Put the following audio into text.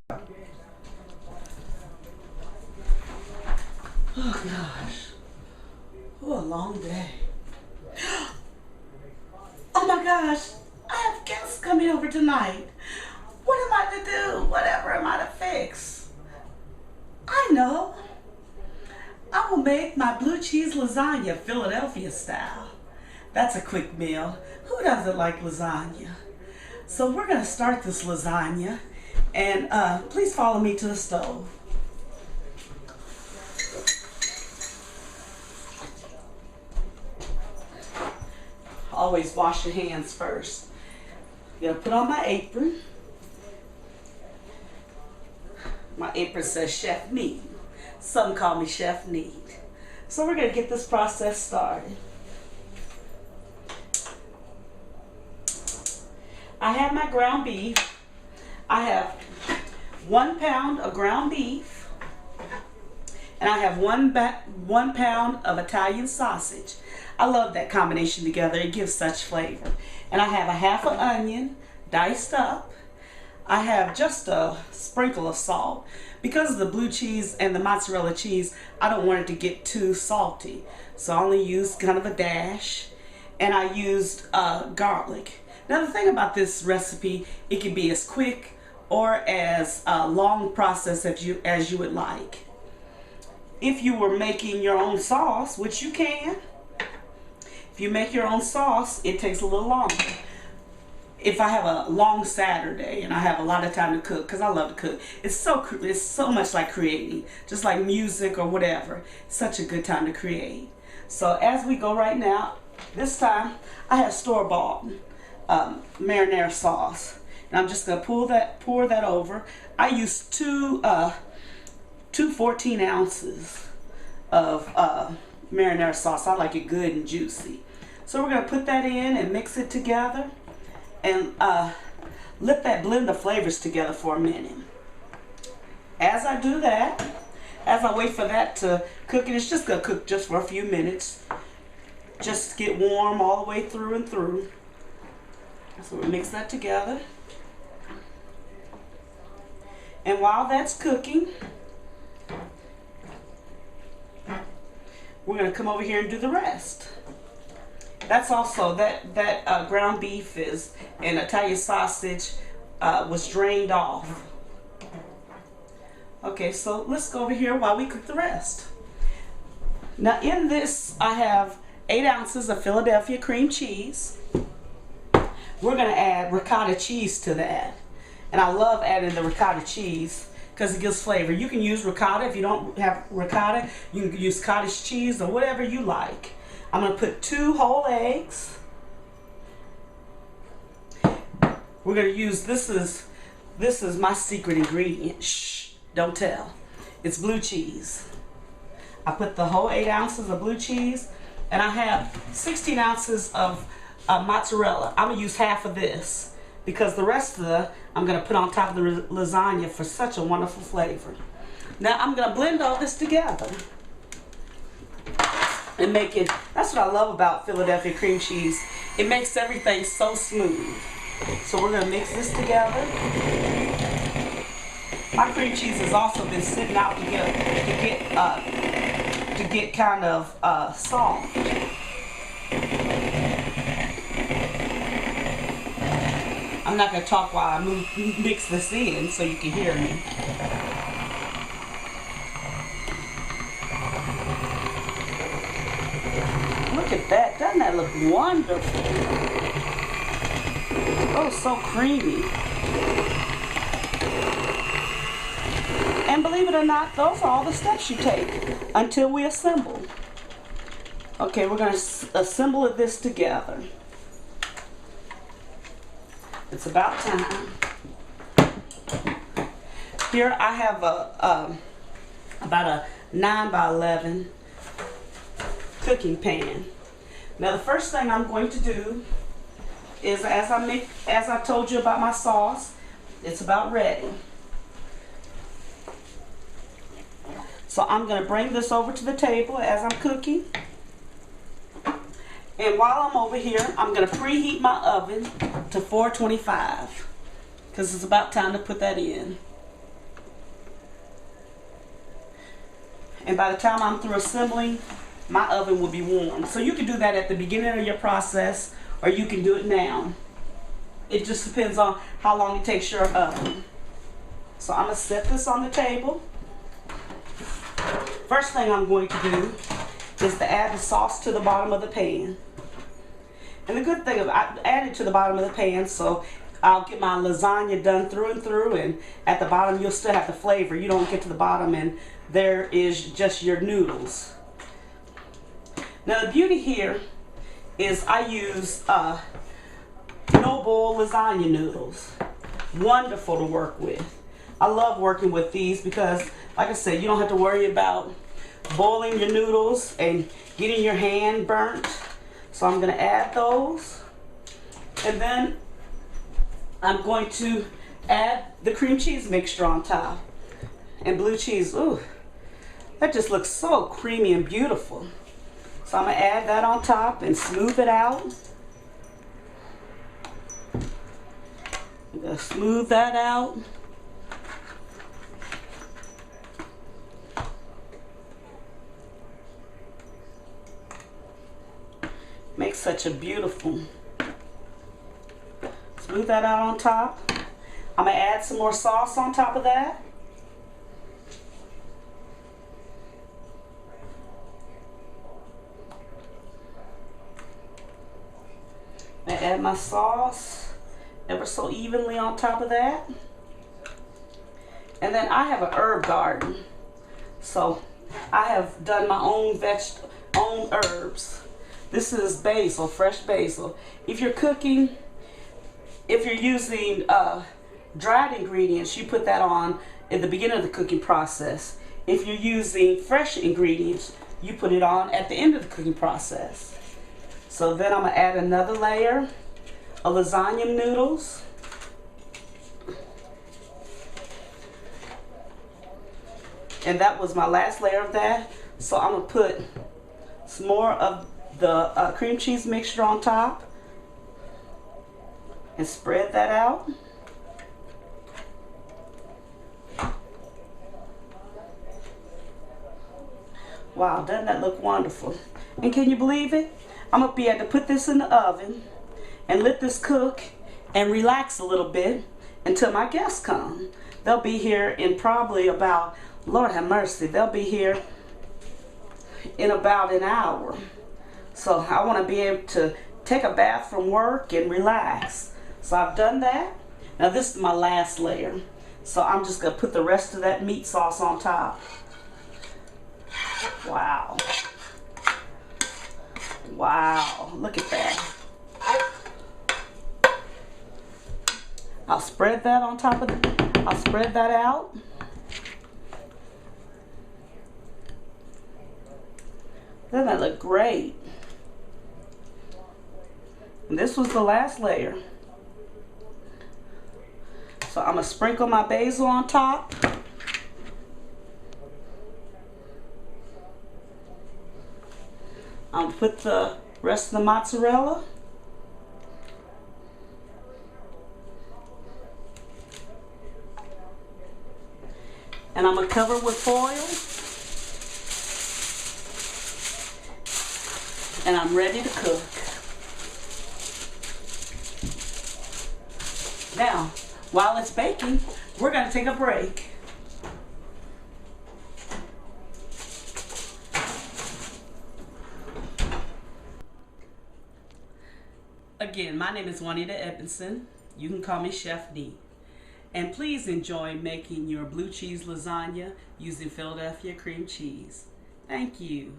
Oh gosh. Oh, a long day. Oh my gosh. I have guests coming over tonight. What am I to do? Whatever am I to fix? I know. I will make my blue cheese lasagna Philadelphia style. That's a quick meal. Who doesn't like lasagna? So we're going to start this lasagna, and please follow me to the stove. Always wash your hands first. I'm going to put on my apron. My apron says Chef Need. Some call me Chef Need. So we're going to get this process started. I have my ground beef. I have 1 pound of ground beef, and I have one pound of Italian sausage. I love that combination together. It gives such flavor. And I have a half an onion diced up. I have just a sprinkle of salt. Because of the blue cheese and the mozzarella cheese, I don't want it to get too salty. So I only used kind of a dash. And I used garlic. Now the thing about this recipe, it can be as quick or as long process as you would like. If you were making your own sauce, which you can, if you make your own sauce, it takes a little longer. If I have a long Saturday and I have a lot of time to cook, because I love to cook, it's so much like creating, just like music or whatever. It's such a good time to create. So as we go right now, this time I have store-bought marinara sauce, and I'm just gonna pour that over. I use two 14 ounces of marinara sauce. I like it good and juicy. So we're gonna put that in and mix it together, and let that blend the flavors together for a minute. As I do that, as I wait for that to cook, and it's just gonna cook just for a few minutes, just get warm all the way through and through. So we mix that together, and while that's cooking, we're gonna come over here and do the rest. That's also that ground beef and Italian sausage was drained off. Okay, so let's go over here while we cook the rest. Now in this, I have 8 ounces of Philadelphia cream cheese. We're gonna add ricotta cheese to that. And I love adding the ricotta cheese because it gives flavor. You can use ricotta. If you don't have ricotta, you can use cottage cheese or whatever you like. I'm going to put 2 whole eggs. We're going to use, this is my secret ingredient. Shh, don't tell. It's blue cheese. I put the whole 8 ounces of blue cheese, and I have 16 ounces of mozzarella. I'm going to use half of this because the rest of I'm going to put on top of the lasagna for such a wonderful flavor. Now I'm going to blend all this together and make it, that's what I love about Philadelphia cream cheese. It makes everything so smooth. So we're going to mix this together. My cream cheese has also been sitting out to get kind of soft. I'm not going to talk while I mix this in so you can hear me. Look at that. Doesn't that look wonderful? Oh, so creamy. And believe it or not, those are all the steps you take until we assemble. Okay, we're going to assemble this together. It's about time. Here I have about a 9 by 11 cooking pan. Now the first thing I'm going to do is, as I told you about my sauce, it's about ready. So I'm going to bring this over to the table as I'm cooking. And while I'm over here, I'm going to preheat my oven to 425 because it's about time to put that in. And by the time I'm through assembling, my oven will be warm. So you can do that at the beginning of your process, or you can do it now. It just depends on how long it takes your oven. So I'm going to set this on the table. First thing I'm going to do is to add the sauce to the bottom of the pan. And the good thing is I add it to the bottom of the pan, so I'll get my lasagna done through and through, and at the bottom you'll still have the flavor. You don't get to the bottom and there is just your noodles. Now the beauty here is I use no-boil lasagna noodles. Wonderful to work with. I love working with these because, like I said, you don't have to worry about boiling your noodles and getting your hand burnt. So I'm going to add those. And then I'm going to add the cream cheese mixture on top. And blue cheese, ooh, that just looks so creamy and beautiful. So I'm going to add that on top and smooth it out. I'm going to smooth that out. Makes such a beautiful. Smooth that out on top. I'm going to add some more sauce on top of that. I add my sauce ever so evenly on top of that. And then I have an herb garden. So I have done my own herbs. This is basil, fresh basil. If you're cooking, if you're using dried ingredients, you put that on at the beginning of the cooking process. If you're using fresh ingredients, you put it on at the end of the cooking process. So then I'm going to add another layer of lasagna noodles. And that was my last layer of that. So I'm going to put some more of the cream cheese mixture on top and spread that out. Wow, doesn't that look wonderful? And can you believe it? I'm going to be able to put this in the oven and let this cook and relax a little bit until my guests come. They'll be here in probably about, Lord have mercy, they'll be here in about an hour. So I want to be able to take a bath from work and relax. So I've done that. Now this is my last layer. So I'm just going to put the rest of that meat sauce on top. Wow. Wow, look at that. I'll spread that on top of the, I'll spread that out. Doesn't that look great? And this was the last layer. So I'm going to sprinkle my basil on top. I'm going to put the rest of the mozzarella. And I'm going to cover with foil. And I'm ready to cook. Now, while it's baking, we're going to take a break. Again, my name is Juanita Edmondson. You can call me Chef D. And please enjoy making your blue cheese lasagna using Philadelphia cream cheese. Thank you.